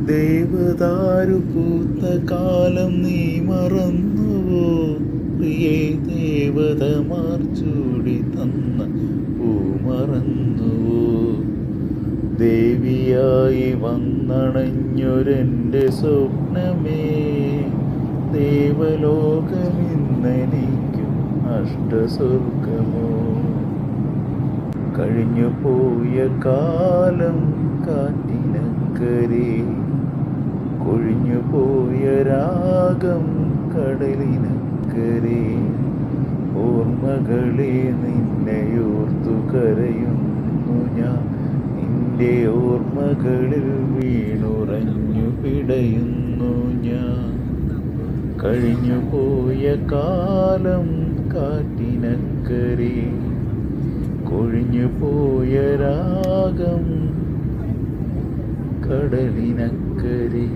ദേവദാരു പൂത്ത കാലം നീ മറന്നുവോ? പ്രിയേ, ദേവതമാർ ചൂടി തന്ന പൂ മറന്നുവോ? ദേവിയായി വന്നണഞ്ഞൊരെൻ്റെ സ്വപ്നമേ, ദേവലോകമിന്നെനിക്കും അഷ്ടസ്വർഗമോ? കഴിഞ്ഞുപോയ കാലം കാറ്റിനക്കരെ, കൊഴിഞ്ഞുപോയ രാഗം കടലിനക്കരെ, ഓർമ്മകളെ നിന്നെയോർത്തു കരയുന്നു ഞാൻ, നിന്റെ ഓർമ്മകളിൽ വീണുറഞ്ഞു പിടയുന്നു ഞാൻ. കഴിഞ്ഞുപോയ കാലം കാറ്റിനക്കരെ, കൊഴിഞ്ഞുപോയ രാഗം കടലിനക്കരെ.